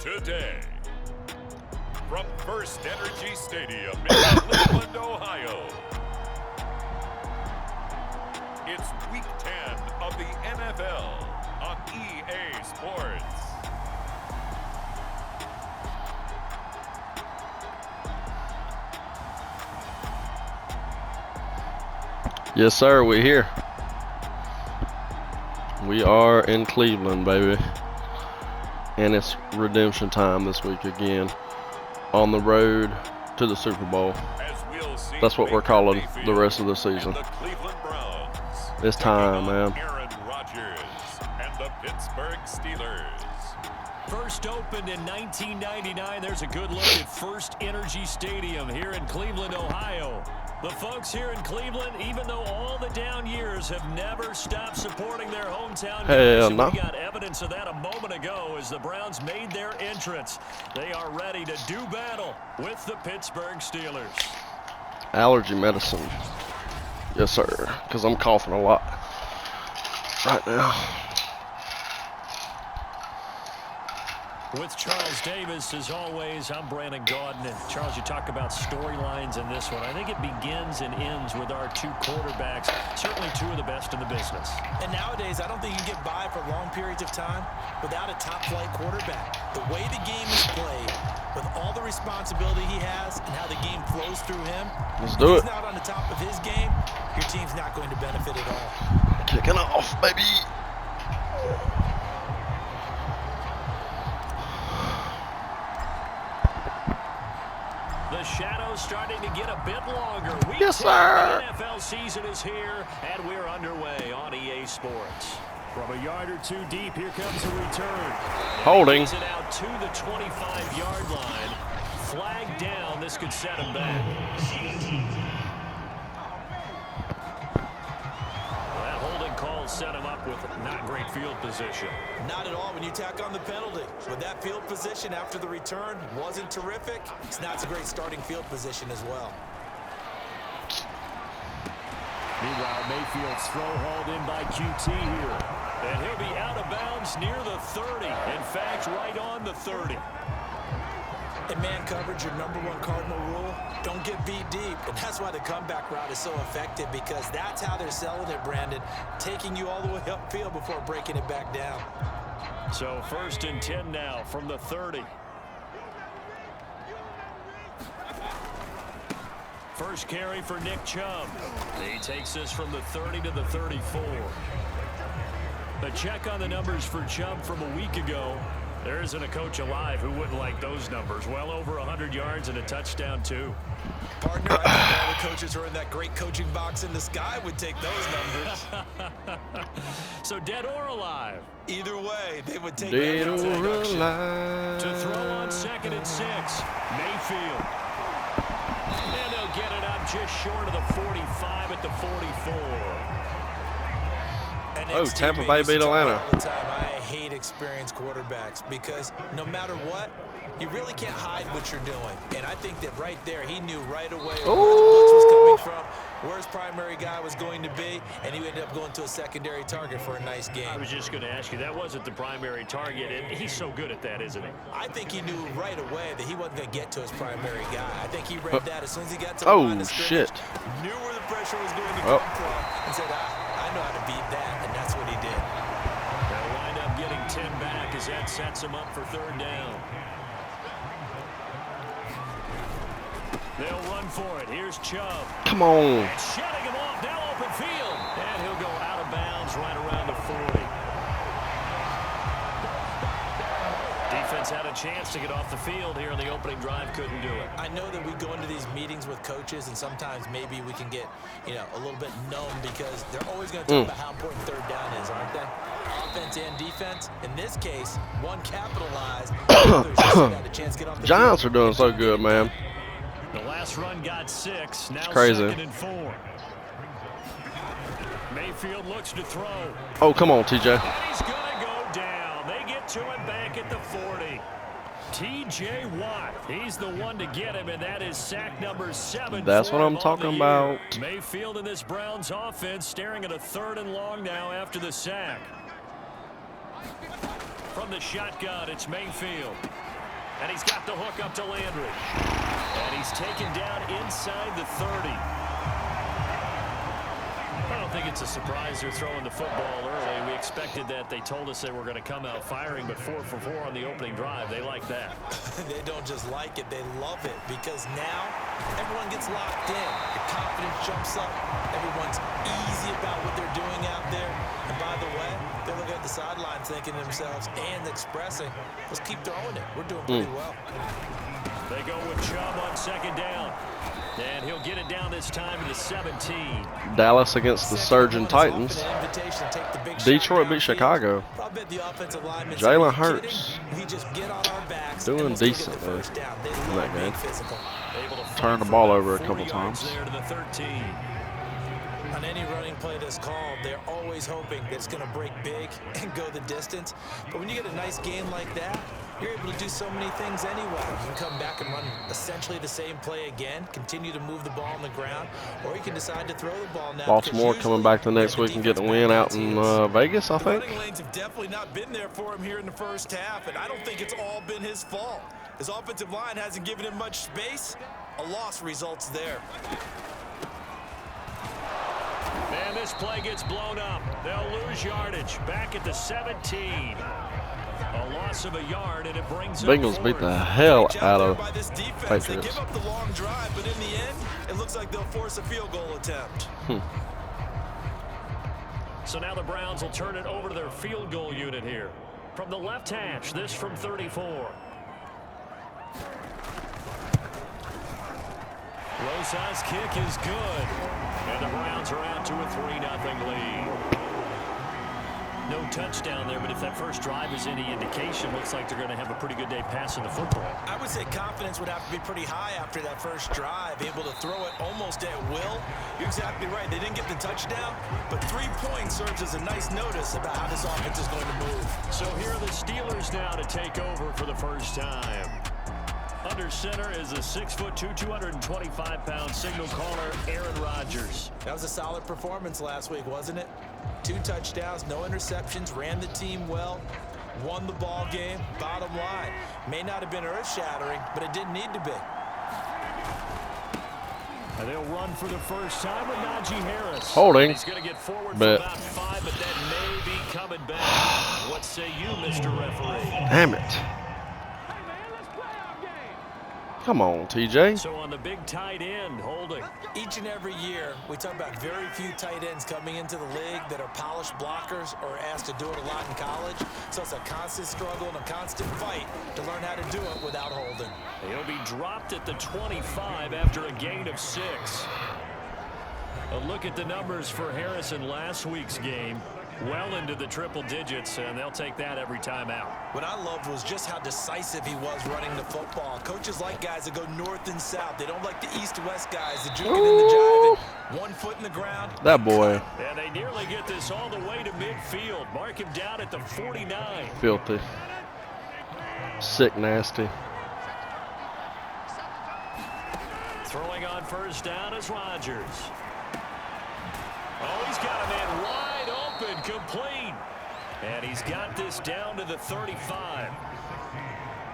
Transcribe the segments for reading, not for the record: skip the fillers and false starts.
Today, from First Energy Stadium in Cleveland, Ohio, it's Week 10 of the NFL on EA Sports. Yes, sir, we're here. We are in Cleveland, baby. And it's redemption time this week again. On the road to the Super Bowl. That's what we're calling the rest of the season. It's time, man. Aaron Rodgers and the Pittsburgh Steelers. First opened in 1999. There's a good look at First Energy Stadium here in Cleveland, Ohio. The folks here in Cleveland, even though all the down years, have never stopped supporting their hometown guys. No. We got evidence of that a moment ago as the Browns made their entrance. They are ready to do battle with the Pittsburgh Steelers. Allergy medicine. Yes, sir, because I'm coughing a lot right now. With Charles Davis, as always, I'm Brandon Gaudin. And Charles, you talk about storylines in this one. I think it begins and ends with our two quarterbacks, certainly two of the best in the business. And nowadays, I don't think you can get by for long periods of time without a top-flight quarterback. The way the game is played, with all the responsibility he has and how the game flows through him, Let's do it. If he's not on the top of his game, your team's not going to benefit at all. Kicking off, baby. The shadow's starting to get a bit longer. Yes, sir. The NFL season is here, and we're underway on EA Sports. From a yard or two deep, here comes a return. Holding. It out to the 25-yard line. Flag down. This could set him back. That holding call set him up with not great field position. Not at all when you tack on the penalty. With that field position after the return wasn't terrific, it's not a great starting field position as well. Meanwhile, Mayfield's throw hauled in by QT here. And he'll be out of bounds near the 30. In fact, right on the 30. In man coverage, your #1 cardinal rule, don't get beat deep. And that's why the comeback route is so effective, because that's how they're selling it, Brandon. Taking you all the way upfield before breaking it back down. So 1st and 10 now from the 30. First carry for Nick Chubb. He takes this from the 30 to the 34. A check on the numbers for Chubb from a week ago. There isn't a coach alive who wouldn't like those numbers. Well over 100 yards and a touchdown, too. Partner, I think all the coaches who are in that great coaching box in the sky would take those numbers. So dead or alive? Either way, they would take Dead that or production. alive. To throw on 2nd and 6. Mayfield. And they'll get it up just short of the 45 at the 44. Oh, Tampa Bay beat Atlanta. I hate experienced quarterbacks because no matter what, you really can't hide what you're doing. And I think that right there, he knew right away where the blitz was coming from, where his primary guy was going to be, and he ended up going to a secondary target for a nice game. I was just going to ask you, that wasn't the primary target, and he's so good at that, isn't he? I think he knew right away that he wasn't going to get to his primary guy. I think he read that as soon as he got to the line of scrimmage, shit. knew where the pressure was going to come from, and said, I know how to beat that, and that's what he did. They'll wind up getting 10 back as that sets him up for 3rd down. They'll run for it. Here's Chubb. Come on. And shutting him off, now open field. And he'll go out of bounds right around the 40. Defense had a chance to get off the field here in the opening drive, couldn't do it. I know that we go into these meetings with coaches, and sometimes maybe we can get, a little bit numb because they're always going to talk about how important 3rd down is, aren't they? Offense and defense. In this case, one capitalized. The others just had a chance to get off the Giants field. are doing so good, man. The last run got 6. Now crazy. 2nd and 4. Mayfield looks to throw. Oh, come on, TJ. And he's going to go down. They get to him back at the 40. T.J. Watt, he's the one to get him, and that is sack number 7. That's what I'm talking about. Mayfield in this Browns offense staring at a 3rd and long now after the sack. From the shotgun, it's Mayfield. And he's got the hook up to Landry. And he's taken down inside the 30. I don't think it's a surprise they're throwing the football early. We expected that. They told us they were going to come out firing, but 4 for 4 on the opening drive. They like that. They don't just like it, they love it, because now everyone gets locked in. The confidence jumps up. Everyone's easy about what they're doing out there. And by the way, they're looking at the sideline thinking to themselves and expressing, let's keep throwing it. We're doing pretty well. They go with Chubb on second down. And he'll get it down this time to the 17. Dallas against the surging Titans. Detroit beat Chicago. Jalen Hurts doing decent there in that game. Turned the ball over a couple times. On any running play that's called, they're always hoping that it's going to break big and go the distance. But when you get a nice game like that, you're able to do so many things anyway. You can come back and run essentially the same play again, continue to move the ball on the ground, or you can decide to throw the ball now. Baltimore coming back the next week and getting a win out in Vegas, I think. The running lanes have definitely not been there for him here in the first half, and I don't think it's all been his fault. His offensive line hasn't given him much space. A loss results there. And this play gets blown up. They'll lose yardage. Back at the 17. A loss of a yard, and it brings Bengals beat the hell out of Patriots. They give up the long drive, but in the end, it looks like they'll force a field goal attempt. So now the Browns will turn it over to their field goal unit here. From the left hash, this from 34. Rosa's kick is good. And the Browns are out to a 3-0 lead. No touchdown there, but if that first drive is any indication, looks like they're going to have a pretty good day passing the football. I would say confidence would have to be pretty high after that first drive, able to throw it almost at will. You're exactly right. They didn't get the touchdown, but 3 points serves as a nice notice about how this offense is going to move. So here are the Steelers now to take over for the first time. Under center is a 6'2", 225-pound signal caller, Aaron Rodgers. That was a solid performance last week, wasn't it? 2 touchdowns, no interceptions, ran the team well, won the ball game. Bottom line, may not have been earth-shattering, but it didn't need to be. And they'll run for the first time with Najee Harris. Holding. He's going to get forward for about 5, but that may be coming back. What say you, Mr. Referee? Damn it. Come on, TJ. So on the big tight end, holding. Each and every year, we talk about very few tight ends coming into the league that are polished blockers or asked to do it a lot in college. So it's a constant struggle and a constant fight to learn how to do it without holding. He'll be dropped at the 25 after a gain of 6. A look at the numbers for Harris in last week's game. Well into the triple digits, and they'll take that every time out. What I loved was just how decisive he was running the football. Coaches like guys that go north and south. They don't like the east-west guys, the juking and the jiving. 1 foot in the ground. That boy. And they nearly get this all the way to midfield. Mark him down at the 49. Filthy. Sick, nasty. Throwing on first down is Rodgers. Oh, he's got a man wide open, complete. And he's got this down to the 35.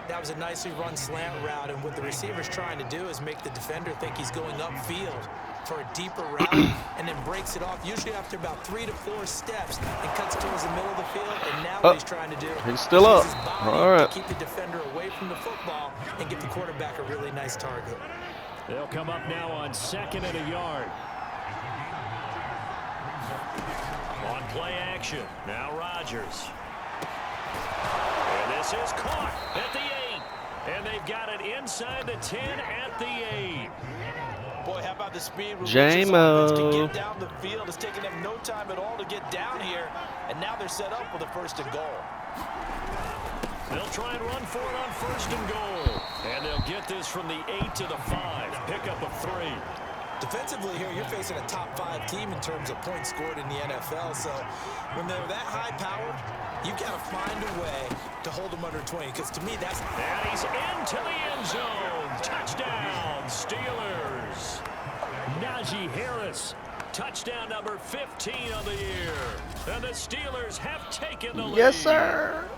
That was a nicely run slant route, and what the receiver's trying to do is make the defender think he's going upfield for a deeper route, and then breaks it off, usually after about 3 to 4 steps, and cuts towards the middle of the field, and now what he's trying to do he's still up. All right. Keep the defender away from the football and give the quarterback a really nice target. They'll come up now on 2nd and a yard. On play action, now Rodgers. And this is caught at the 8. And they've got it inside the 10 at the 8. Boy, how about the speed with J-Mo. which this offense can get down the field. It's taken them no time at all to get down here. And now they're set up with a 1st and goal. They'll try and run for it on 1st and goal. And they'll get this from the 8 to the 5. Pickup of 3. Defensively here, you're facing a top 5 team in terms of points scored in the NFL. So when they're that high-powered, you've got to find a way to hold them under 20. Because to me, that's... And he's into the end zone. Touchdown, Steelers. Najee Harris, touchdown number 15 of the year. And the Steelers have taken the lead. Yes, sir.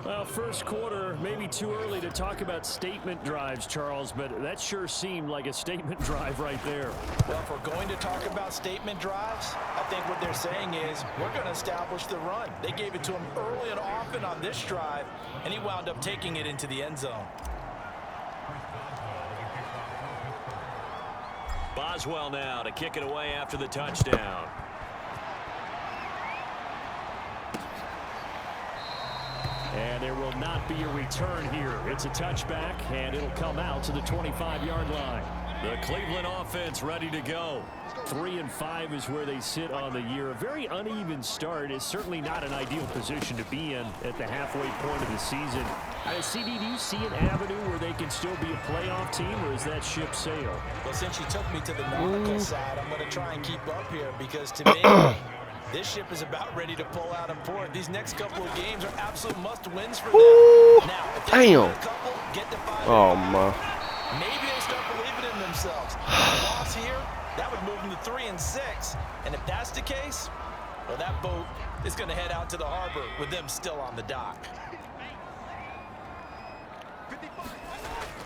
Well, first quarter, maybe too early to talk about statement drives, Charles, but that sure seemed like a statement drive right there. Well, if we're going to talk about statement drives, I think what they're saying is we're going to establish the run. They gave it to him early and often on this drive, and he wound up taking it into the end zone. Boswell now to kick it away after the touchdown. And there will not be a return here. It's a touchback, and it'll come out to the 25-yard line. The Cleveland offense ready to go. 3-5 is where they sit on the year. A very uneven start is certainly not an ideal position to be in at the halfway point of the season. CD, do you see an avenue where they can still be a playoff team, or is that ship sailed? Well, since you took me to the nautical side, I'm going to try and keep up here because to me, this ship is about ready to pull out of port. These next couple of games are absolute must-wins for them. Now, if they win a couple, get to 5-5. Oh my! Maybe they start believing in themselves. A loss here, that would move them to 3-6. And if that's the case, well, that boat is going to head out to the harbor with them still on the dock.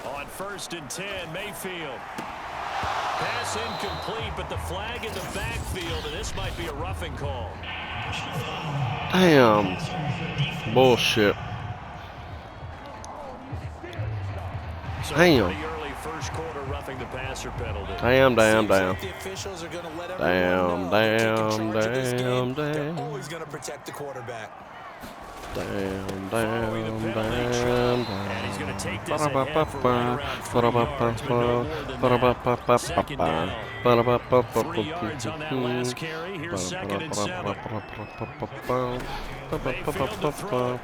On 1st and 10, Mayfield. Pass incomplete, but the flag in the backfield, and this might be a roughing call. Damn. Bullshit. So Damn. pretty early first quarter roughing the passer penalty. Damn. Like the officials are going to let everyone know they're taking charge of this game. They're always going to protect the quarterback. Damn. And he's going to take this ahead for right around 3 yards, but no more than that. Second down. 3 yards on that last carry. Here's 2nd and 7. Mayfield to throw.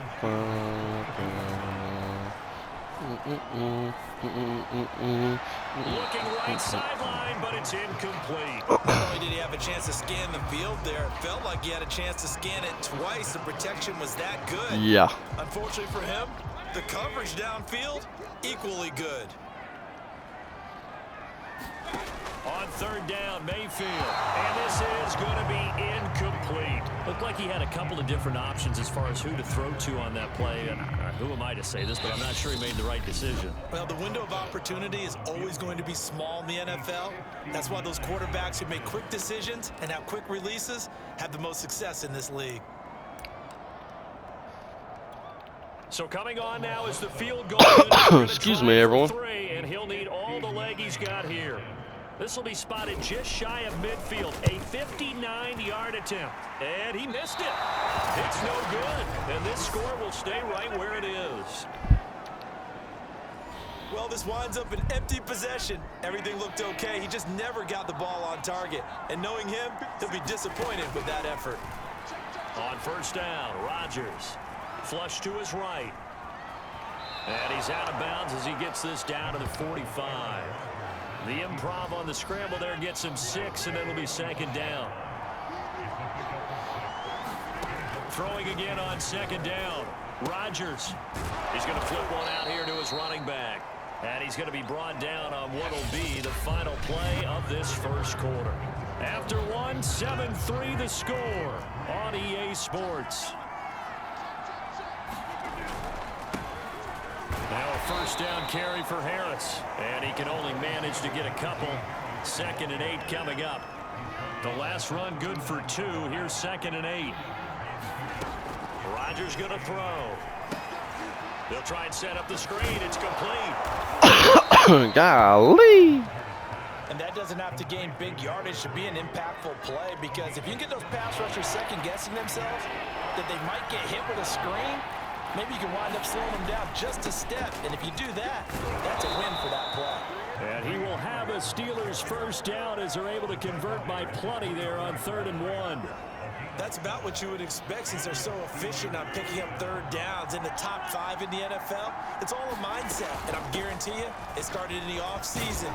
Looking right sideline, but it's incomplete. Not only did he have a chance to scan the field there, it felt like he had a chance to scan it twice. The protection was that good. Yeah. Unfortunately for him, the coverage downfield, equally good. On 3rd down, Mayfield. And this is going to be incomplete. Looked like he had a couple of different options as far as who to throw to on that play. And who am I to say this, but I'm not sure he made the right decision. Well, the window of opportunity is always going to be small in the NFL. That's why those quarterbacks who make quick decisions and have quick releases have the most success in this league. So coming on now is the field goal. Excuse me, everyone. 3, and he'll need all the leg he's got here. This will be spotted just shy of midfield. A 59-yard attempt. And he missed it. It's no good. And this score will stay right where it is. Well, this winds up an empty possession. Everything looked okay. He just never got the ball on target. And knowing him, he'll be disappointed with that effort. On 1st down, Rodgers. Flush to his right. And he's out of bounds as he gets this down to the 45. The improv on the scramble there gets him 6, and it'll be 2nd down. Throwing again on 2nd down. Rodgers. He's going to flip one out here to his running back. And he's going to be brought down on what will be the final play of this first quarter. After one, 7-3 the score on EA Sports. Now a 1st down carry for Harris. And he can only manage to get a couple. 2nd and 8 coming up. The last run good for 2. Here's 2nd and 8. Rodgers going to throw. They'll try and set up the screen. It's complete. Golly. And that doesn't have to gain big yardage to be an impactful play, because if you can get those pass rushers second-guessing themselves that they might get hit with a screen, maybe you can wind up slowing them down just a step. And if you do that, that's a win for that play. And he will have a Steelers 1st down as they're able to convert by plenty there on 3rd and 1. That's about what you would expect since they're so efficient on picking up 3rd downs in the top 5 in the NFL. It's all a mindset, and I'm guarantee you it started in the offseason.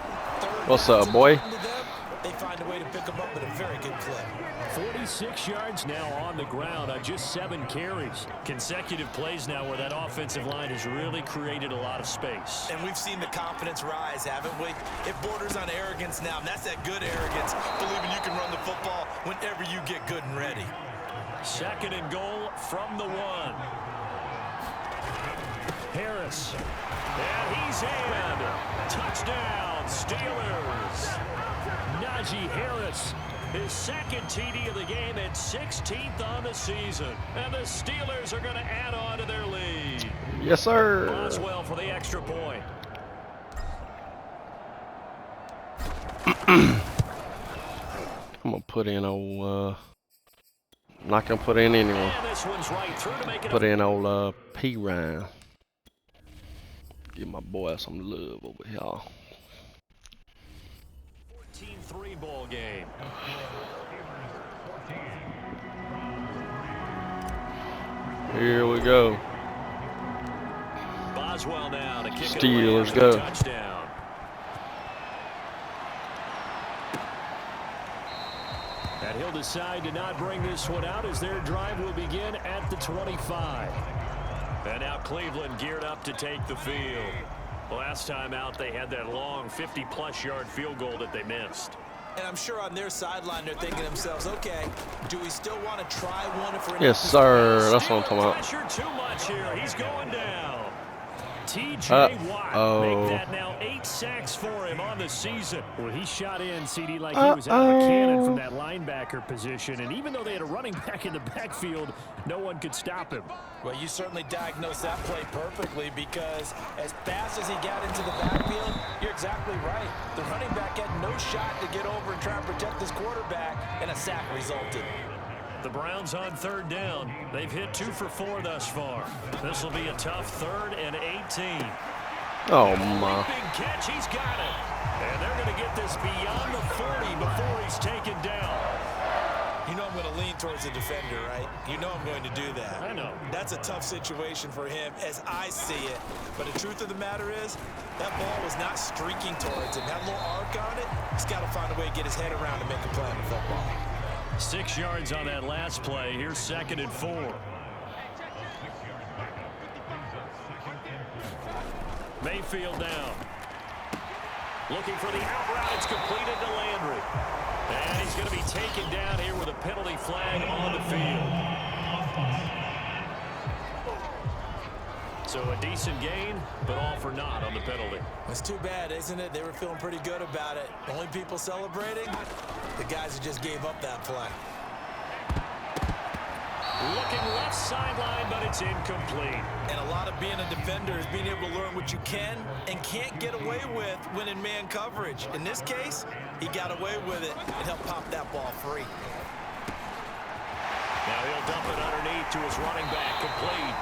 What's up, boy? They find a way to pick them up at a very good clip. 46 yards now on the ground on just 7 carries. Consecutive plays now where that offensive line has really created a lot of space. And we've seen the confidence rise, haven't we? It borders on arrogance now, and that's that good arrogance, believing you can run the football whenever you get good and ready. 2nd and goal from the 1. Harris. And he's in. Touchdown, Steelers. Najee Harris, his second TD of the game and 16th on the season. And the Steelers are going to add on to their lead. Yes, sir. Boswell for the extra point. I'm going to put in old, not going to put in anyone. This one's right through to make it Put in old P. Ryan. Give my boy some love over here. 14-3 ball game. Here we go. Boswell now to kick Steelers it away go. Touchdown. And he'll decide to not bring this one out as their drive will begin at the 25. And now Cleveland geared up to take the field. Last time out, they had that long 50-plus yard field goal that they missed. And I'm sure on their sideline, they're thinking to themselves, okay, do we still want to try one if we're in Yes, sir. That's what I'm talking about. Pressure too much here. He's going down. T.J. Watt make that now 8 sacks for him on the season. Well, he shot in, CD, like he was out of a cannon from that linebacker position. And even though they had a running back in the backfield, no one could stop him. Well, you certainly diagnosed that play perfectly because as fast as he got into the backfield, you're exactly right. The running back had no shot to get over and try and protect his quarterback, and a sack resulted. The Browns on third down. They've hit 2 for 4 thus far. This will be a tough 3rd and 18. Oh, my. Big catch. He's got it. And they're going to get this beyond the 40 before he's taken down. You know I'm going to lean towards the defender, right? You know I'm going to do that. I know. That's a tough situation for him as I see it. But the truth of the matter is, that ball was not streaking towards him. That little arc on it, he's got to find a way to get his head around and make a play on the football. 6 yards on that last play. Here's 2nd and 4. Mayfield down. Looking for the out route. It's completed to Landry. And he's going to be taken down here with a penalty flag on the field. So a decent gain, but all for naught on the penalty. It's too bad, isn't it? They were feeling pretty good about it. Only people celebrating, the guys who just gave up that play. Looking left sideline, but it's incomplete. And a lot of being a defender is being able to learn what you can and can't get away with when in man coverage. In this case, he got away with it and helped pop that ball free. Now he'll dump it underneath to his running back, complete.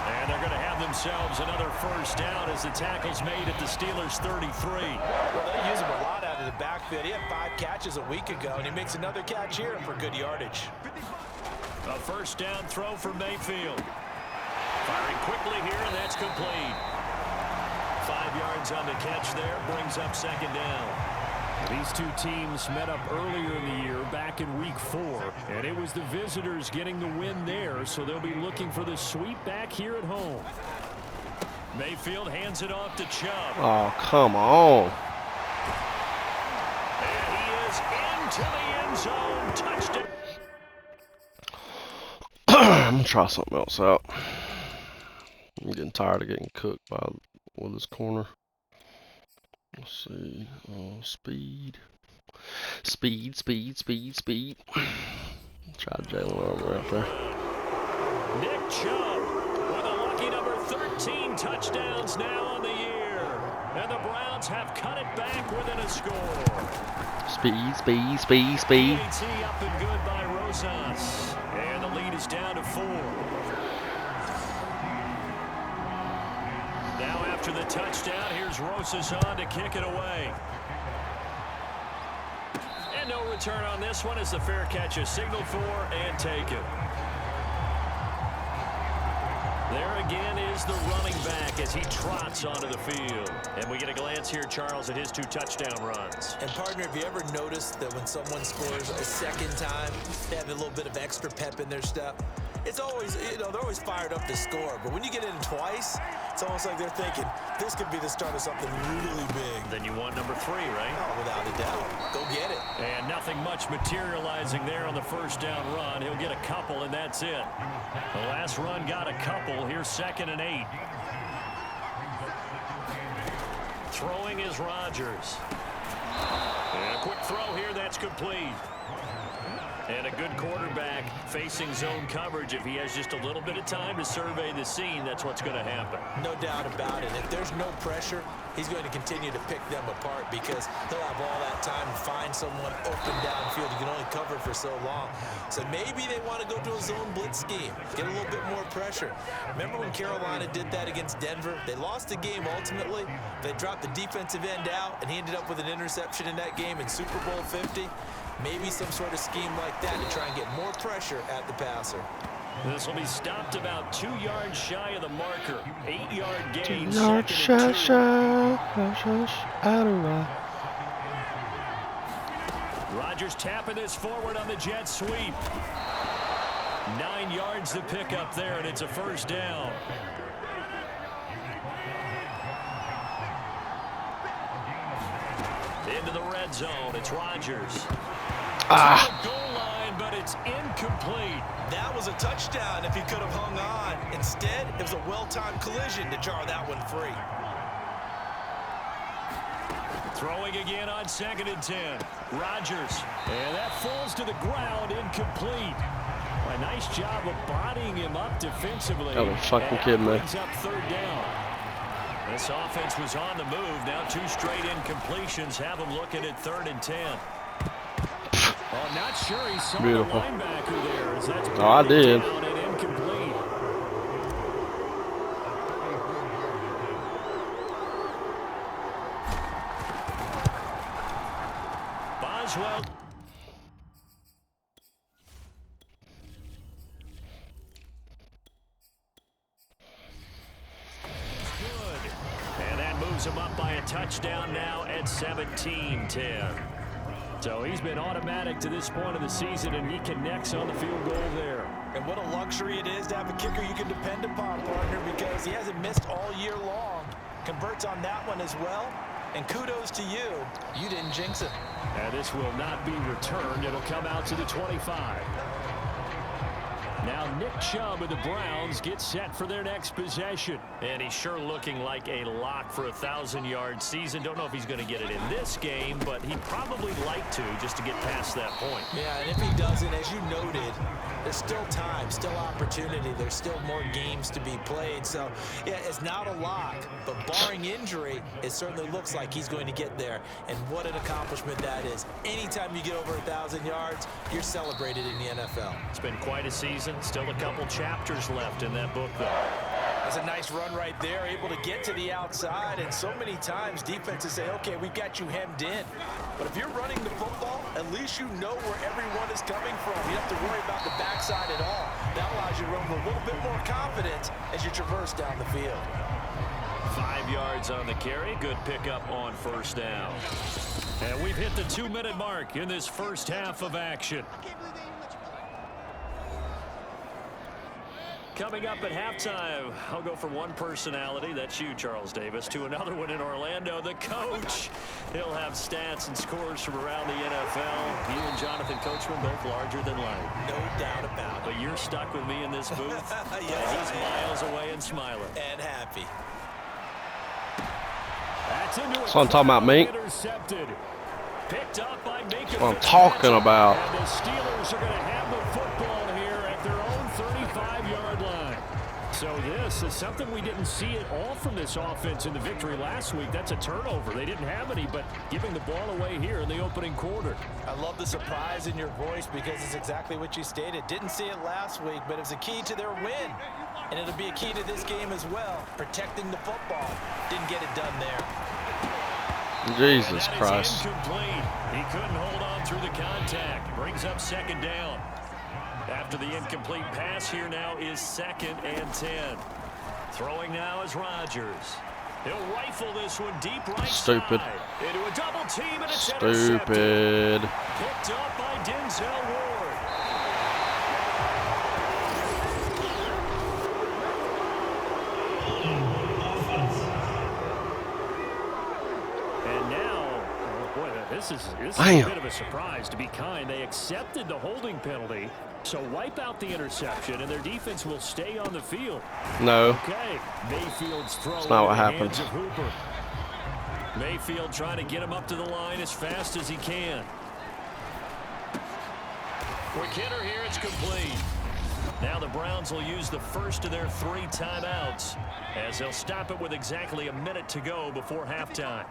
And they're going to have themselves another first down as the tackle's made at the Steelers' 33. Well, they use him a lot out of the backfield. He had 5 catches a week ago, and he makes another catch here for good yardage. A first down throw for Mayfield. Firing quickly here, and that's complete. 5 yards on the catch there, brings up 2nd down. These two teams met up earlier in the year, back in week 4, and it was the visitors getting the win there, so they'll be looking for the sweep back here at home. Mayfield hands it off to Chubb. Oh, come on. And he is into the end zone. Touchdown. I'm going to try something else out. I'm getting tired of getting cooked with this corner. Let's see. Speed. Speed. Try Jalen over right there. Nick Chubb with a lucky number 13 touchdowns now on the year. And the Browns have cut it back within a score. Speed. PAT up and good by Rosas. And the lead is down to 4. Now after the touchdown, here's Rosas on to kick it away. And no return on this one as the fair catch is signaled for and taken. There again is the running back as he trots onto the field. And we get a glance here, Charles, at his 2 touchdown runs. And, partner, have you ever noticed that when someone scores a second time, they have a little bit of extra pep in their step? It's always, they're always fired up to score. But when you get in twice, it's almost like they're thinking, this could be the start of something really big. Then you want number 3, right? Oh, without a doubt. Go get it. And nothing much materializing there on the first down run. He'll get a couple, and that's it. The last run got a couple. Here's 2nd and 8. Throwing is Rodgers. And a quick throw here, that's complete. And a good quarterback facing zone coverage. If he has just a little bit of time to survey the scene, that's what's going to happen. No doubt about it. If there's no pressure, he's going to continue to pick them apart because he'll have all that time to find someone open downfield. You can only cover it for so long. So maybe they want to go to a zone blitz scheme, get a little bit more pressure. Remember when Carolina did that against Denver? They lost the game ultimately. They dropped the defensive end out, and he ended up with an interception in that game in Super Bowl 50. Maybe some sort of scheme like that to try and get more pressure at the passer. This will be stopped about 2 yards shy of the marker. 8-yard gain. 2 yards shy. Rodgers tapping this forward on the jet sweep. 9 yards to pick up there, and it's a first down. Into the red zone, it's Rodgers. Goal line, but it's incomplete. That was a touchdown if he could have hung on. Instead, it was a well-timed collision to jar that one free. Throwing again on 2nd and 10. Rodgers. And that falls to the ground, incomplete. A nice job of bodying him up defensively. Oh, fucking kidding me. Brings up 3rd down. This offense was on the move. Now 2 straight incompletions have them looking at 3rd and 10. Oh, not sure he saw Beautiful. the linebacker there. As that's Oh, I did. down and incomplete. Boswell. Good. And that moves him up by a touchdown now at 17-10. So he's been automatic to this point of the season, and he connects on the field goal there. And what a luxury it is to have a kicker you can depend upon, partner, because he hasn't missed all year long. Converts on that one as well. And kudos to you. You didn't jinx it. And this will not be returned. It'll come out to the 25. Now Nick Chubb of the Browns gets set for their next possession. And he's sure looking like a lock for a 1,000-yard season. Don't know if he's going to get it in this game, but he'd probably like to just to get past that point. Yeah, and if he doesn't, as you noted, there's still time, still opportunity. There's still more games to be played. So, yeah, it's not a lock, but barring injury, it certainly looks like he's going to get there. And what an accomplishment that is. Anytime you get over 1,000 yards, you're celebrated in the NFL. It's been quite a season. Still a couple chapters left in that book, though. That's a nice run right there, able to get to the outside. And so many times defenses say, okay, we've got you hemmed in. But if you're running the football, at least you know where everyone is coming from. You don't have to worry about the backside at all. That allows you to run with a little bit more confidence as you traverse down the field. 5 yards on the carry. Good pickup on 1st down. And we've hit the 2-minute mark in this first half of action. Coming up at halftime, I'll go from one personality, that's you, Charles Davis, to another one in Orlando, the coach. He'll have stats and scores from around the NFL. You and Jonathan Coachman, both larger than life. No doubt about it. But you're stuck with me in this booth. Yes, and he's miles away and smiling. And happy. That's into That's what I'm talking about, mate. Intercepted. Picked up by Minka. That's what I'm talking about. And the Steelers are going to have the football here at their own 35-yard line. So this is something we didn't see at all from this offense in the victory last week. That's a turnover. They didn't have any, but giving the ball away here in the opening quarter. I love the surprise in your voice because it's exactly what you stated. Didn't see it last week, but it was a key to their win. And it'll be a key to this game as well, protecting the football. Didn't get it done there. Jesus Christ. Incomplete. He couldn't hold on through the contact. Brings up 2nd down. After the incomplete pass, here now is 2nd and 10. Throwing now is Rodgers. He'll rifle this one deep right Stupid. side. Into a double team, and it's Stupid. picked up by Denzel Ward. And now, boy, this is a bit of a surprise, to be kind. They accepted the holding penalty, so wipe out the interception, and their defense will stay on the field. No. Okay, Mayfield's throw. That's not what happened. Mayfield trying to get him up to the line as fast as he can. For Kidder here, it's complete. Now the Browns will use the first of their 3 timeouts as they'll stop it with exactly a minute to go before halftime.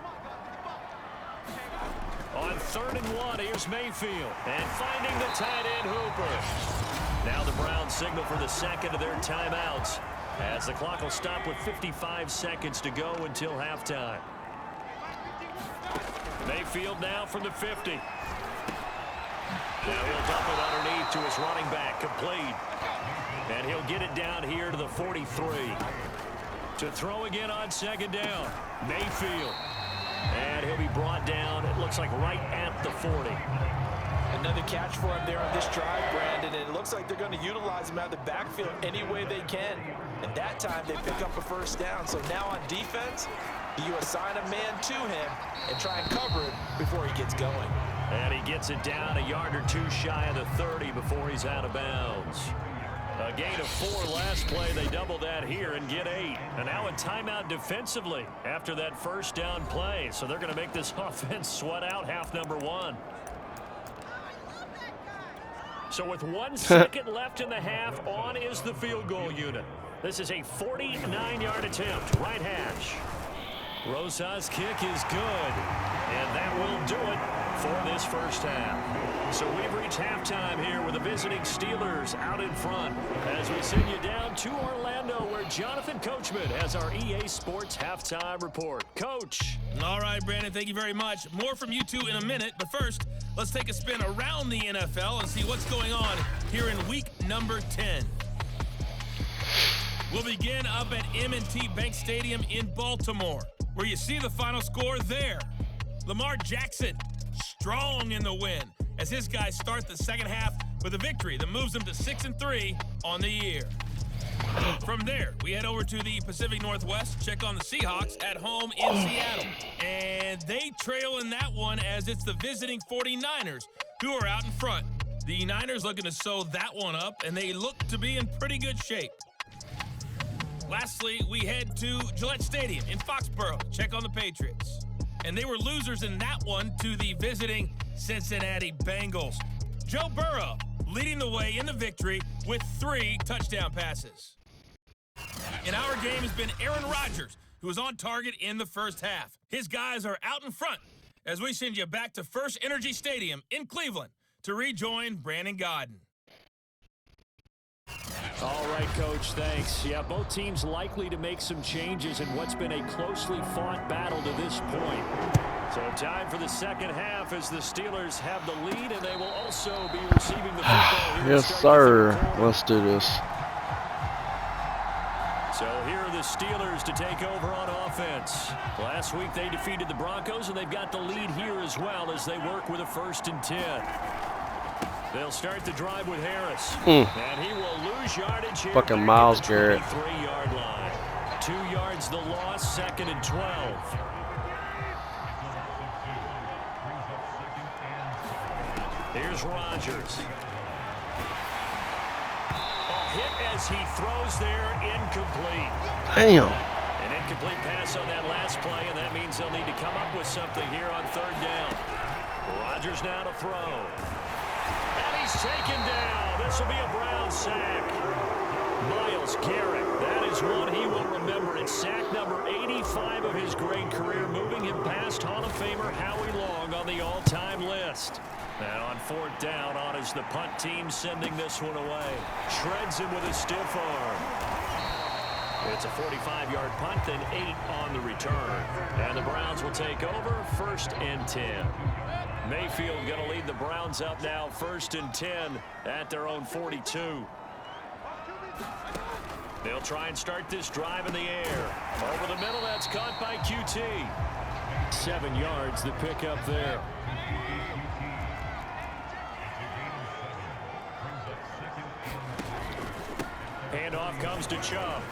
On 3rd and 1, here's Mayfield. And finding the tight end Hooper. Now the Browns signal for the second of their timeouts as the clock will stop with 55 seconds to go until halftime. Mayfield now from the 50. Now he'll dump it underneath to his running back, complete. And he'll get it down here to the 43. To throw again on 2nd down, Mayfield. And he'll be brought down, it looks like right at the 40. Another catch for him there on this drive, Brandon, and it looks like they're going to utilize him out of the backfield any way they can. And that time they pick up a 1st down. So now on defense, you assign a man to him and try and cover it before he gets going. And he gets it down a yard or 2 shy of the 30 before he's out of bounds. A gain of 4 last play. They double that here and get 8. And now a timeout defensively after that 1st down play. So they're going to make this offense sweat out half number 1. So with 1 second left in the half, on is the field goal unit. This is a 49-yard attempt, right hash. Rosa's kick is good, and that will do it for this 1st half. So we've reached halftime here with the visiting Steelers out in front as we send you down to Orlando where Jonathan Coachman has our EA Sports halftime report. Coach. All right, Brandon, thank you very much. More from you two in a minute, but first, let's take a spin around the NFL and see what's going on here in week number 10. We'll begin up at M&T Bank Stadium in Baltimore, where you see the final score there. Lamar Jackson, strong in the win, as his guys start the 2nd half with a victory that moves them to 6-3 on the year. From there, we head over to the Pacific Northwest, check on the Seahawks at home in Seattle. And they trail in that one as it's the visiting 49ers who are out in front. The Niners looking to sew that one up, and they look to be in pretty good shape. Lastly, we head to Gillette Stadium in Foxborough, check on the Patriots. And they were losers in that one to the visiting Cincinnati Bengals. Joe Burrow leading the way in the victory with 3 touchdown passes. In our game has been Aaron Rodgers, who was on target in the 1st half. His guys are out in front as we send you back to First Energy Stadium in Cleveland to rejoin Brandon Godden. All right, Coach, thanks. Yeah, both teams likely to make some changes in what's been a closely fought battle to this point. So time for the 2nd half as the Steelers have the lead, and they will also be receiving the football here. Yes, sir. Let's do this. So here are the Steelers to take over on offense. Last week they defeated the Broncos, and they've got the lead here as well as they work with a 1st and 10. They'll start the drive with Harris. And he will lose yardage here. Fucking Myles Garrett. 23-yard line. 2 yards the loss, 2nd and 12. Here's Rodgers. A hit as he throws there, incomplete. Damn. An incomplete pass on that last play, and that means they'll need to come up with something here on 3rd down. Rodgers now to throw. And he's taken down. This will be a Brown sack. Myles Garrett, that is one he will remember. It's sack number 85 of his great career, moving him past Hall of Famer Howie Long on the all-time list. And on 4th down, on is the punt team sending this one away. Shreds him with a stiff arm. It's a 45-yard punt, then 8 on the return. And the Browns will take over, 1st and 10. Mayfield going to lead the Browns up now, 1st and 10 at their own 42. They'll try and start this drive in the air. Over the middle, that's caught by QT. 7 yards, the pickup there. Handoff comes to Chubb.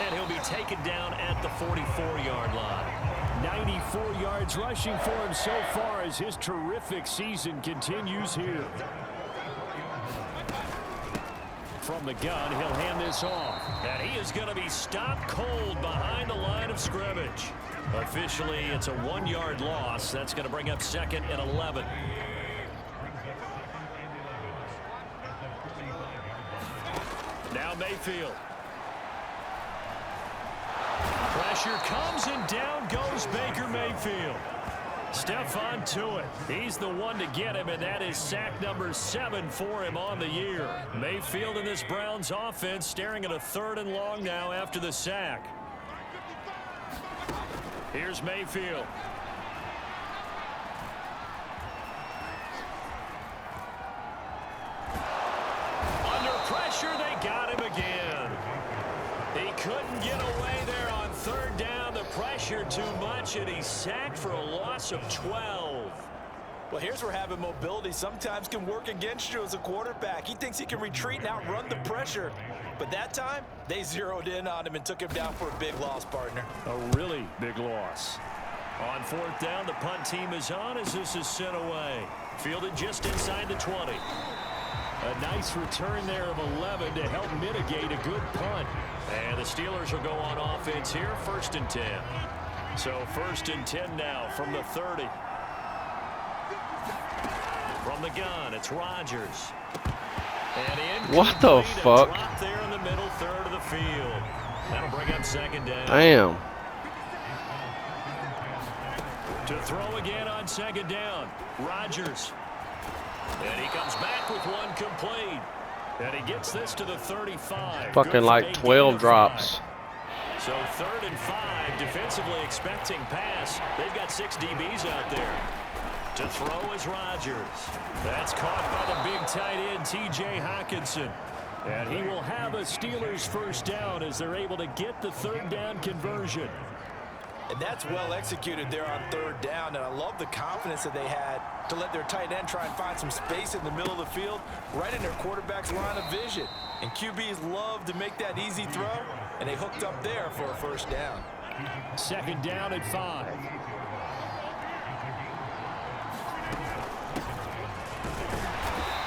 And he'll be taken down at the 44-yard line. 94 yards rushing for him so far as his terrific season continues here. From the gun, he'll hand this off. And he is going to be stopped cold behind the line of scrimmage. Officially, it's a 1-yard loss. That's going to bring up 2nd and 11. Now Mayfield. Pressure comes and down goes Baker Mayfield. Stephon to it. He's the one to get him, and that is sack number 7 for him on the year. Mayfield in this Browns offense staring at a 3rd and long now after the sack. Here's Mayfield. Under pressure, they got him again. He couldn't get away there on 3rd down. The pressure too much, and he's sacked for a loss of 12. Well, here's where having mobility sometimes can work against you as a quarterback. He thinks he can retreat and outrun the pressure. But that time, they zeroed in on him and took him down for a big loss, partner. A really big loss. On 4th down, the punt team is on as this is sent away. Fielded just inside the 20. A nice return there of 11 to help mitigate a good punt. And the Steelers will go on offense here, 1st and 10. So 1st and 10 now from the 30. From the gun, it's Rodgers. And what the fuck? Drop there in the middle 3rd of the field. That'll bring up 2nd down. Damn. To throw again on 2nd down, Rodgers. And he comes back with one complete. And he gets this to the 35. Fucking like 12 drops. So 3rd and 5, defensively expecting pass. They've got 6 DBs out there. To throw is Rodgers. That's caught by the big tight end, T.J. Hockenson. And he will have a Steelers 1st down as they're able to get the 3rd down conversion. And that's well executed there on 3rd down. And I love the confidence that they had to let their tight end try and find some space in the middle of the field, right in their quarterback's line of vision. And QBs love to make that easy throw, and they hooked up there for a 1st down. 2nd down and 5.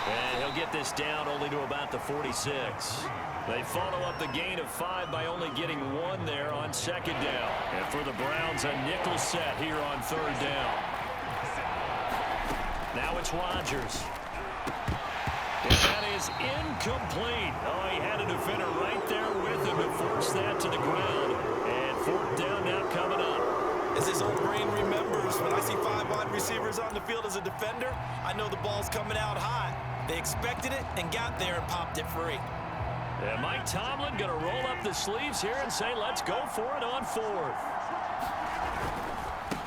And he'll get this down only to about the 46. They follow up the gain of 5 by only getting 1 there on 2nd down. And for the Browns, a nickel set here on 3rd down. Now it's Rodgers. And that is incomplete. Oh, he had a defender right there with him and forced that to the ground. And 4th down now coming up. As his old brain remembers, when I see 5 wide receivers on the field as a defender, I know the ball's coming out hot. They expected it and got there and popped it free. And Mike Tomlin going to roll up the sleeves here and say, let's go for it on 4th.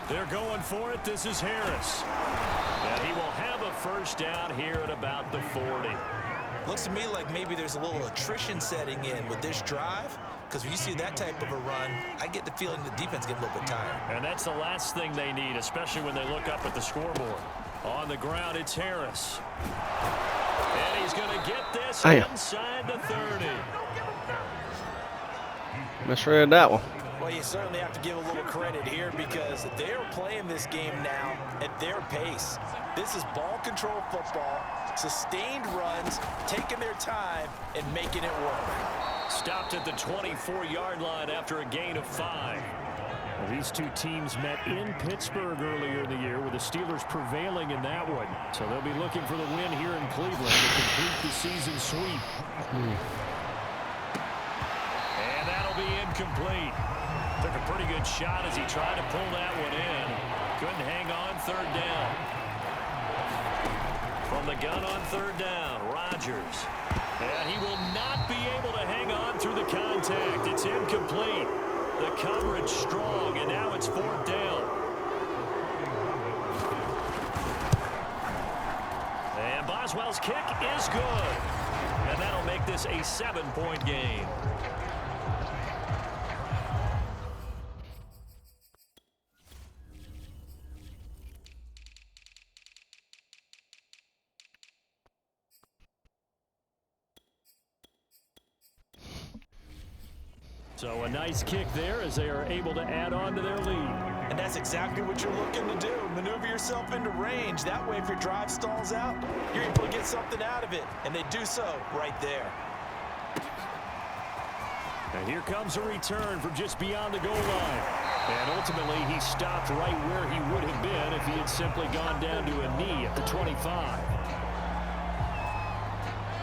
They're going for it. This is Harris. And he will have a 1st down here at about the 40. Looks to me like maybe there's a little attrition setting in with this drive, because when you see that type of a run, I get the feeling the defense gets a little bit tired. And that's the last thing they need, especially when they look up at the scoreboard. On the ground, it's Harris. And he's going to get this inside the 30. Misread that one. Well, you certainly have to give a little credit here because they're playing this game now at their pace. This is ball control football, sustained runs, taking their time and making it work. Stopped at the 24-yard line after a gain of 5. Well, these two teams met in Pittsburgh earlier in the year with the Steelers prevailing in that one. So they'll be looking for the win here in Cleveland to complete the season sweep. And that'll be incomplete. Took a pretty good shot as he tried to pull that one in. Couldn't hang on 3rd down. From the gun on 3rd down, Rodgers. And he will not be able to hang on through the contact. It's incomplete. The coverage strong, and now it's 4th down. And Boswell's kick is good. And that'll make this a 7-point game. So a nice kick there as they are able to add on to their lead. And that's exactly what you're looking to do. Maneuver yourself into range. That way, if your drive stalls out, you're able to get something out of it. And they do so right there. And here comes a return from just beyond the goal line. And ultimately, he stopped right where he would have been if he had simply gone down to a knee at the 25.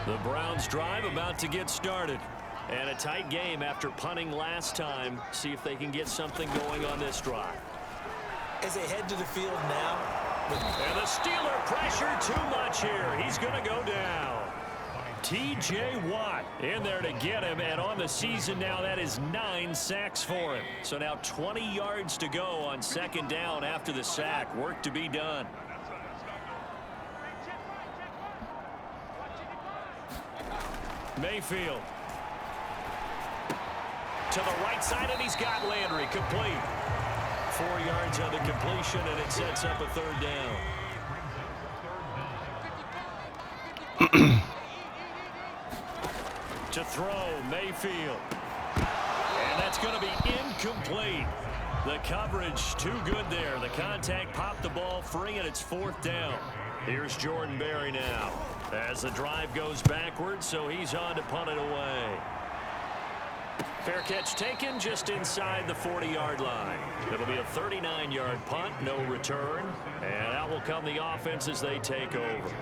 The Browns drive about to get started. And a tight game after punting last time. See if they can get something going on this drive. As they head to the field now. And the Steeler pressure too much here. He's going to go down. T.J. Watt in there to get him, and on the season now, that is 9 sacks for him. So now 20 yards to go on second down after the sack. Work to be done. Mayfield. To the right side, and he's got Landry complete. 4 yards on the completion, and it sets up a third down. To throw, Mayfield. And that's going to be incomplete. The coverage too good there. The contact popped the ball free, and it's fourth down. Here's Jordan Berry now as the drive goes backwards, so he's on to punt it away. Fair catch taken just inside the 40-yard line. It'll be a 39-yard punt, no return. And out will come the offense as they take over.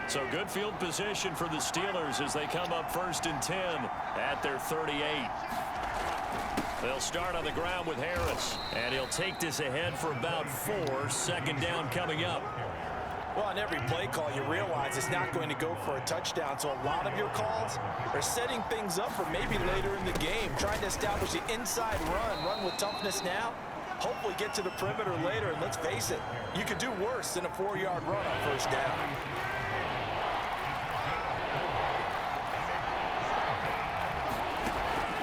So good field position for the Steelers as they come up 1st and 10 at their 38. They'll start on the ground with Harris, and he'll take this ahead for about 4. Second down coming up. Well, on every play call, you realize it's not going to go for a touchdown. So a lot of your calls are setting things up for maybe later in the game, trying to establish the inside run with toughness now. Hopefully get to the perimeter later, and let's face it, you could do worse than a 4-yard run on first down.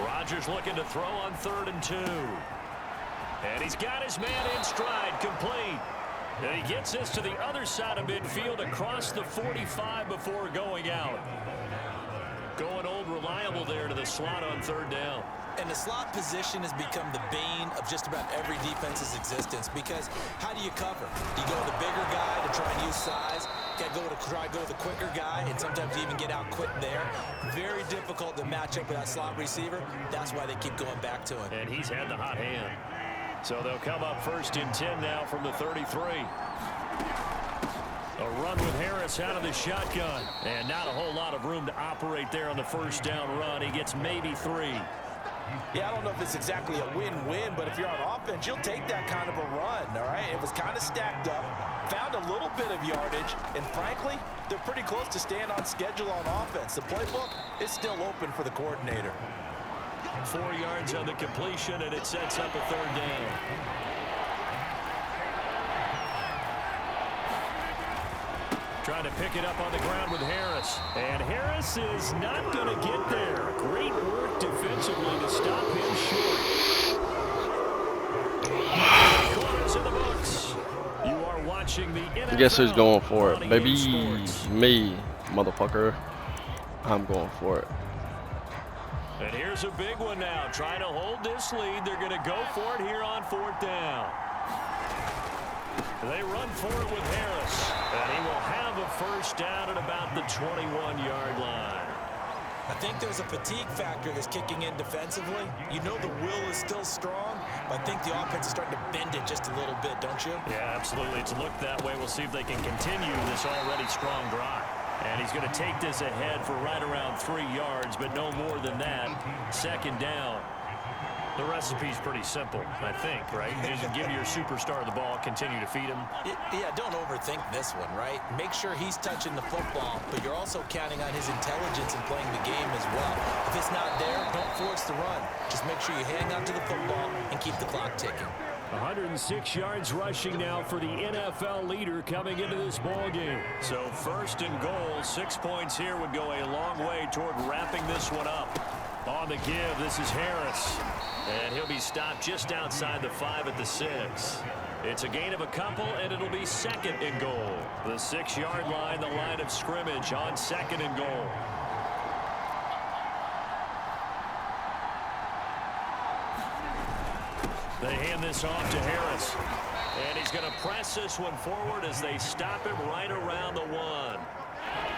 Rodgers looking to throw on 3rd and 2. And he's got his man in stride, complete. And he gets this to the other side of midfield across the 45 before going out. Going old reliable there to the slot on 3rd down. And the slot position has become the bane of just about every defense's existence, because how do you cover? Do you go with the bigger guy to try and use size? Got to try to go with the quicker guy, and sometimes you even get out quick there. Very difficult to match up with that slot receiver. That's why they keep going back to him. And he's had the hot hand. So they'll come up 1st and 10 now from the 33. A run with Harris out of the shotgun. And not a whole lot of room to operate there on the first down run. He gets maybe 3. Yeah, I don't know if it's exactly a win-win, but if you're on offense, you'll take that kind of a run, all right? It was kind of stacked up, found a little bit of yardage, and frankly, they're pretty close to staying on schedule on offense. The playbook is still open for the coordinator. 4 yards on the completion, and it sets up a third down. Trying to pick it up on the ground with Harris. And Harris is not going to get there. Great work defensively to stop him short. Corners in the books. You are watching the NFL. Guess who's going for it, baby? Me, motherfucker. I'm going for it. And here's a big one now. Trying to hold this lead. They're going to go for it here on 4th down. They run for it with Harris. And he will have a first down at about the 21-yard line. I think there's a fatigue factor that's kicking in defensively. You know the will is still strong, but I think the offense is starting to bend it just a little bit, don't you? Yeah, absolutely. It's looked that way. We'll see if they can continue this already strong drive. And he's going to take this ahead for right around 3 yards, but no more than that. Second down. The recipe's pretty simple, I think, right? You just give your superstar the ball, continue to feed him. Yeah, don't overthink this one, right? Make sure he's touching the football, but you're also counting on his intelligence in playing the game as well. If it's not there, don't force the run. Just make sure you hang on to the football and keep the clock ticking. 106 yards rushing now for the NFL leader coming into this ball game. So 1st and goal, 6 points here would go a long way toward wrapping this one up. On the give, this is Harris. And he'll be stopped just outside the 5 at the 6. It's a gain of a couple, and it'll be 2nd and goal. The 6-yard line, the line of scrimmage on 2nd and goal. They hand this off to Harris. And he's going to press this one forward as they stop him right around the 1.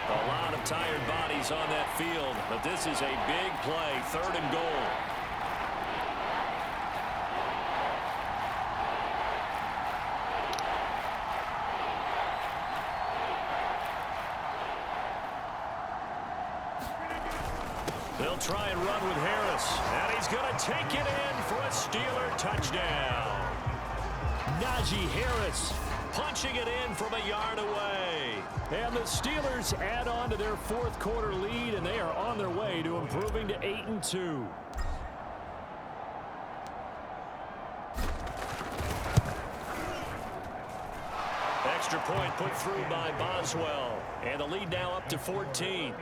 A lot of tired bodies on that field, but this is a big play, 3rd and goal. They'll try and run with Harris. And he's going to take it in for a Steeler touchdown. Najee Harris punching it in from a yard away. And the Steelers add on to their fourth quarter lead, and they are on their way to improving to 8-2. Extra point put through by Boswell. And the lead now up to 14.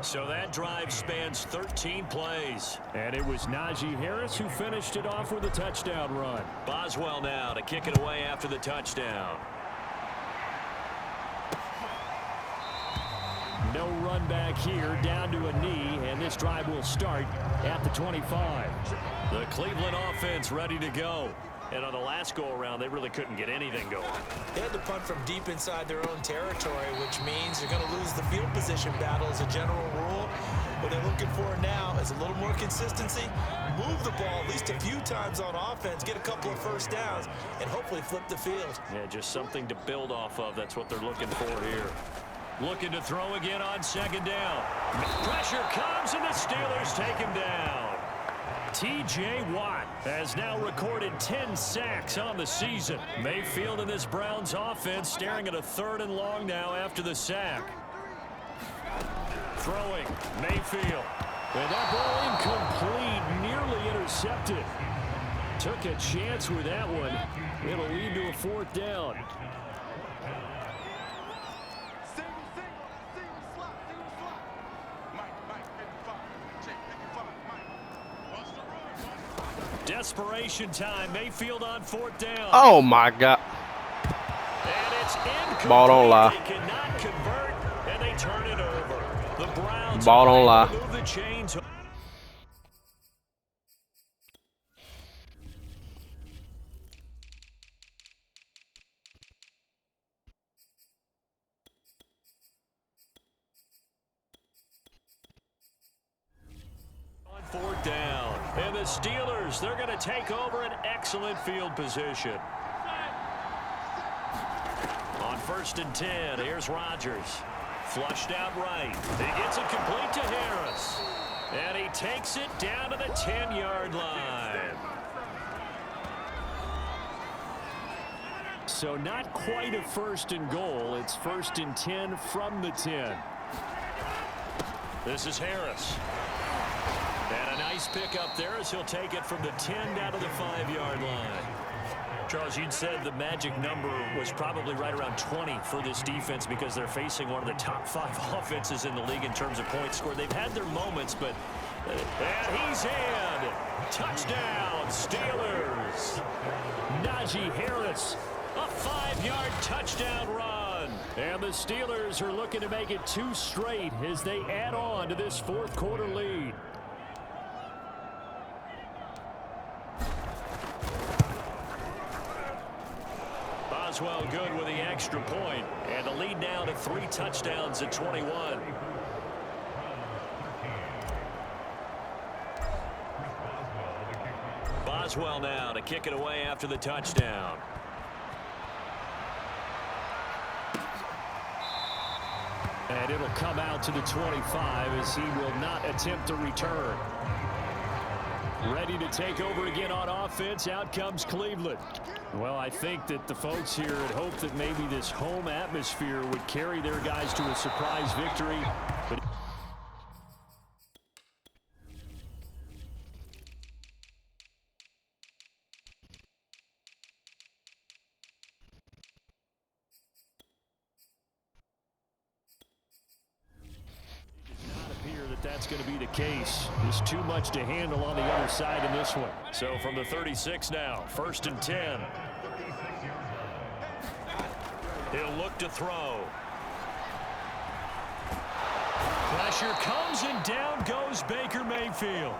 So that drive spans 13 plays. And it was Najee Harris who finished it off with a touchdown run. Boswell now to kick it away after the touchdown. No run back here, down to a knee, and this drive will start at the 25. The Cleveland offense ready to go. And on the last go-around, they really couldn't get anything going. They had to punt from deep inside their own territory, which means they're going to lose the field position battle as a general rule. What they're looking for now is a little more consistency, move the ball at least a few times on offense, get a couple of first downs, and hopefully flip the field. Yeah, just something to build off of. That's what they're looking for here. Looking to throw again on second down. Pressure comes, and the Steelers take him down. T.J. Watt has now recorded 10 sacks on the season. Mayfield and this Browns offense staring at a 3rd and long now after the sack. Throwing, Mayfield. And that ball incomplete, nearly intercepted. Took a chance with that one. It'll lead to a 4th down. Desperation time. Mayfield on 4th down. Oh, my God. And it's incomplete. Ball don't lie. They cannot convert, and they turn it over. The Browns Ball don't lie. move the chains. On 4th down. And the Steelers, they're going to take over an excellent field position. On 1st and 10, here's Rodgers. Flushed out right. He gets it complete to Harris. And he takes it down to the 10-yard line. So not quite a 1st and goal. It's 1st and 10 from the 10. This is Harris. And a nice pick up there as he'll take it from the 10 down to the 5-yard line. Charles, you'd said the magic number was probably right around 20 for this defense because they're facing one of the top 5 offenses in the league in terms of points scored. They've had their moments, but and he's in. Touchdown, Steelers. Najee Harris, a 5-yard touchdown run. And the Steelers are looking to make it 2 straight as they add on to this 4th quarter lead. Boswell good with the extra point, and the lead now to 3 touchdowns at 21. Boswell now to kick it away after the touchdown. And it'll come out to the 25 as he will not attempt a return. Ready to take over again on offense. Out comes Cleveland. Well, I think that the folks here had hoped that maybe this home atmosphere would carry their guys to a surprise victory. But that's going to be the case. There's too much to handle on the other side in this one. So from the 36 now, 1st and 10. He'll look to throw. Pressure comes and down goes Baker Mayfield.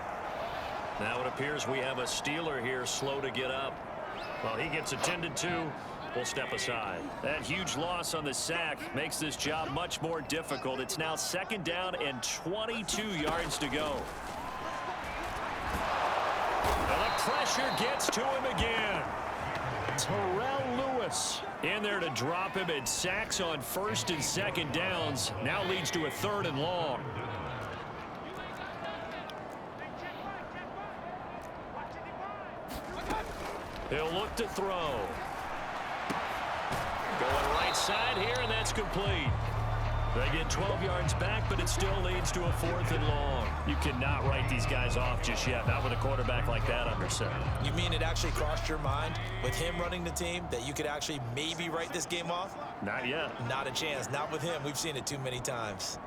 Now it appears we have a Steeler here slow to get up. Well, he gets attended to. We'll step aside. That huge loss on the sack makes this job much more difficult. It's now 2nd down and 22 yards to go. And the pressure gets to him again. Terrell Lewis in there to drop him, and sacks on 1st and 2nd downs now leads to a 3rd and long. He'll look to throw. Going right side here, and that's complete. They get 12 yards back, but it still leads to a 4th and long. You cannot write these guys off just yet, not with a quarterback like that under center. You mean it actually crossed your mind with him running the team that you could actually maybe write this game off? Not yet. Not a chance. Not with him. We've seen it too many times.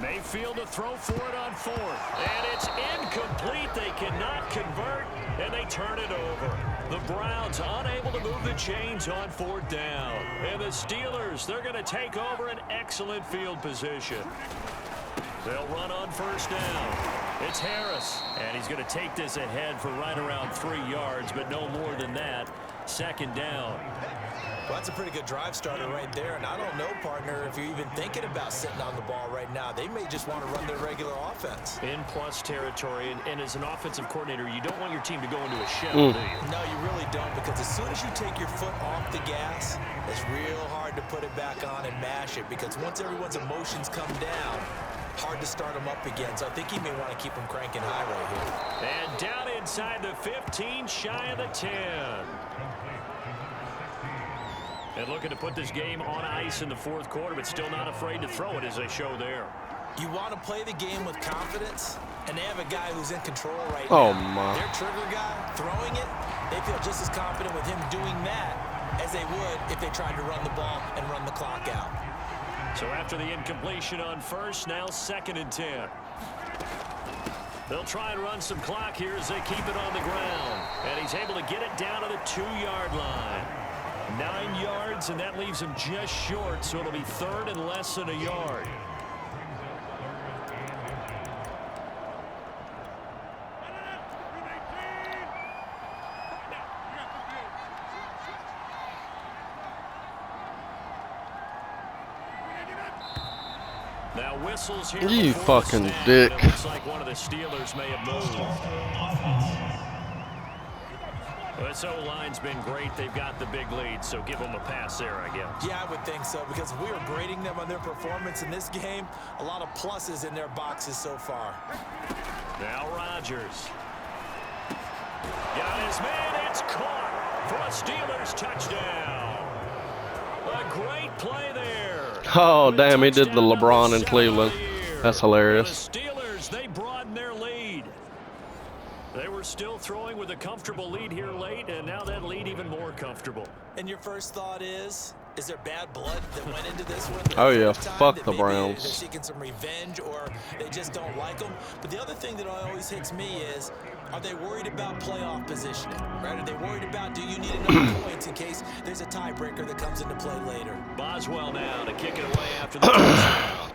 Mayfield to throw for it on 4th. And it's incomplete. They cannot convert, and they turn it over. The Browns unable to move the chains on 4th down. And the Steelers, they're going to take over an excellent field position. They'll run on 1st down. It's Harris, and he's going to take this ahead for right around 3 yards, but no more than that. 2nd down. Well, that's a pretty good drive starter right there, and I don't know, partner, if you're even thinking about sitting on the ball right now. They may just want to run their regular offense. In plus territory, and as an offensive coordinator, you don't want your team to go into a shell, do you? No, you really don't, because as soon as you take your foot off the gas, it's real hard to put it back on and mash it, because once everyone's emotions come down, hard to start them up again. So I think he may want to keep them cranking high right here. And down inside the 15, shy of the 10. And looking to put this game on ice in the 4th quarter, but still not afraid to throw it as they show there. You want to play the game with confidence, and they have a guy who's in control right Oh, now. my. Their trigger guy throwing it, they feel just as confident with him doing that as they would if they tried to run the ball and run the clock out. So after the incompletion on 1st, now 2nd and 10. They'll try and run some clock here as they keep it on the ground. And he's able to get it down to the 2-yard line. 9 yards, and that leaves him just short, so it'll be 3rd and less than a yard. Now whistles here. You fucking dick. It looks like one of the Steelers may have moved. Well, this O-line's been great. They've got the big lead, so give them a pass there, I guess. Yeah, I would think so, because if we were grading them on their performance in this game, a lot of pluses in their boxes so far. Now Rodgers. Got his man. It's caught for a Steelers touchdown. A great play there. Oh, damn, he did the LeBron in Cleveland. That's hilarious. The Steelers, they broaden their lead. They were still throwing with a comfortable lead here late, and now that lead even more comfortable. And your first thought is there bad blood that went into this one? Oh, yeah, fuck the Browns. They're seeking some revenge, or they just don't like them. But the other thing that always hits me is, are they worried about playoff positioning? Right? Are they worried about, do you need enough points in case there's a tiebreaker that comes into play later? Boswell now to kick it away after the touchdown.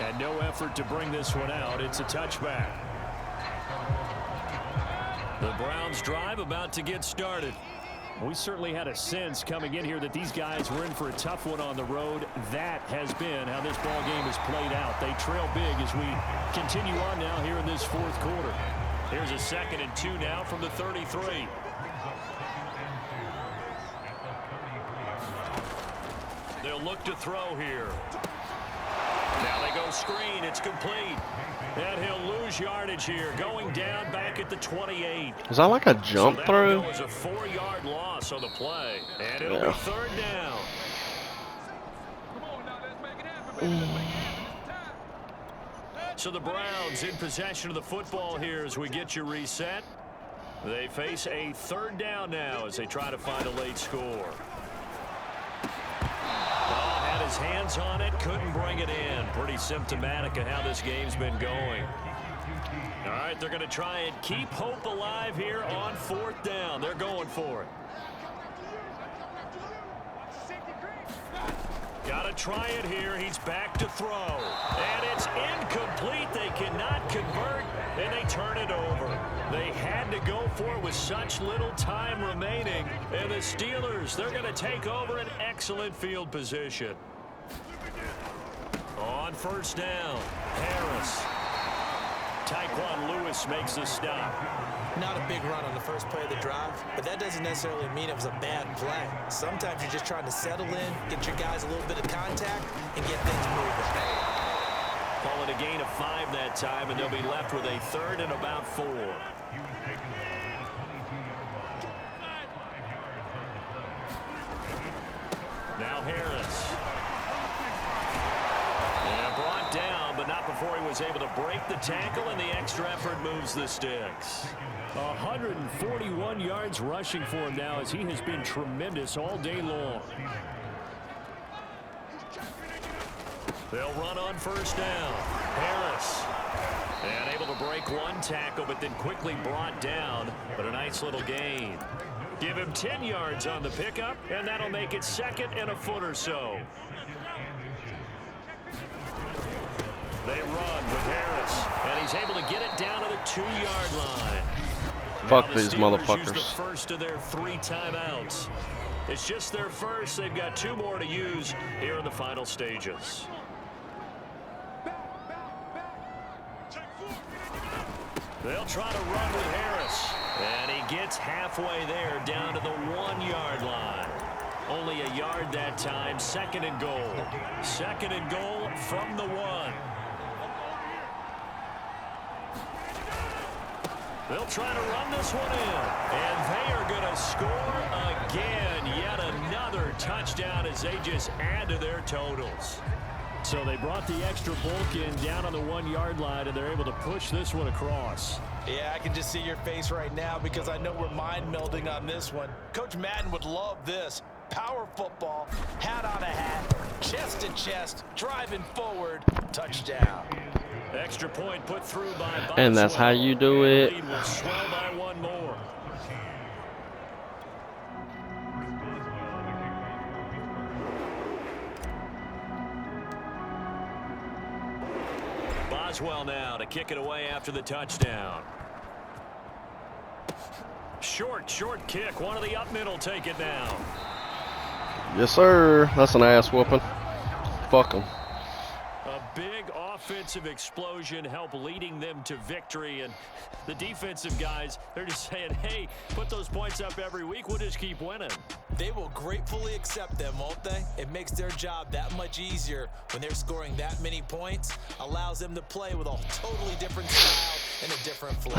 And no effort to bring this one out. It's a touchback. The Browns drive about to get started. We certainly had a sense coming in here that these guys were in for a tough one on the road. That has been how this ball game has played out. They trail big as we continue on now here in this 4th quarter. Here's a 2nd and 2 now from the 33. They'll look to throw here. Now they go screen. It's complete. And he'll lose yardage here. Going down back at the 28. Is that like a jump throw? That was a 4-yard loss on the play. And it'll be 3rd down. So the Browns in possession of the football here as we get you reset. They face a 3rd down now as they try to find a late score. Had his hands on it, couldn't bring it in. Pretty symptomatic of how this game's been going. All right, they're going to try and keep hope alive here on 4th down. They're going for it. Got to try it here. He's back to throw. And it's incomplete. They cannot convert, and they turn it over. They had to go for it with such little time remaining. And the Steelers, they're going to take over an excellent field position. On 1st down, Harris. Tyquan Lewis makes the stop. Not a big run on the first play of the drive, but that doesn't necessarily mean it was a bad play. Sometimes you're just trying to settle in, get your guys a little bit of contact, and get things moving. Call it a gain of 5 that time, and they'll be left with a 3rd and about 4. Now Harris. And brought down, but not before he was able to break the tackle, and the extra effort moves the sticks. 141 yards rushing for him now, as he has been tremendous all day long. They'll run on 1st down. Harris. And able to break 1 tackle, but then quickly brought down. But a nice little gain. Give him 10 yards on the pickup, and that'll make it 2nd and a foot or so. They run with Harris, and he's able to get it down to the 2-yard line. Fuck now these the Steelers motherfuckers. use the first of their 3 timeouts. It's just their first. They've got 2 more to use here in the final stages. They'll try to run with Harris. And he gets halfway there, down to the 1-yard line. Only a yard that time. 2nd and goal. 2nd and goal from the 1. They'll try to run this one in. And they are going to score again. Yet another touchdown as they just add to their totals. So they brought the extra bulk in down on the 1-yard line, and they're able to push this one across. Yeah, I can just see your face right now because I know we're mind melding on this one. Coach Madden would love this. Power football, hat on a hat, chest to chest, driving forward, touchdown. Extra point put through by Boswell. And that's how you do it. The lead will swell by 1 more. Boswell now to kick it away after the touchdown. Short kick. One of the up middle take it now. Yes, sir. That's an ass whooping. Fuck them. A big offensive explosion help leading them to victory, and the defensive guys, they're just saying, hey, put those points up every week, we'll just keep winning. They will gratefully accept them, won't they? It makes their job that much easier when they're scoring that many points, allows them to play with a totally different style and a different flow.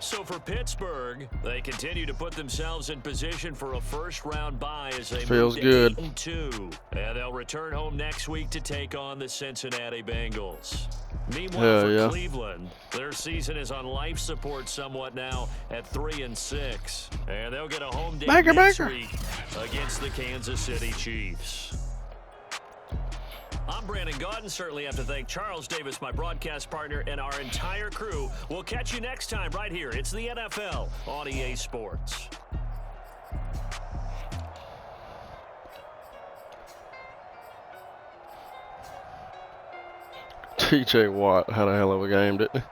So for Pittsburgh, they continue to put themselves in position for a first-round bye as they Feels move good. to 8-2. And they'll return home next week to take on the Cincinnati Bengals. Meanwhile, for Cleveland, their season is on life support somewhat now at 3-6. And they'll get a home day next week against the Kansas City Chiefs. I'm Brandon Gaudin. Certainly have to thank Charles Davis, my broadcast partner, and our entire crew. We'll catch you next time right here. It's the NFL on EA Sports. TJ Watt had a hell of a game, didn't he?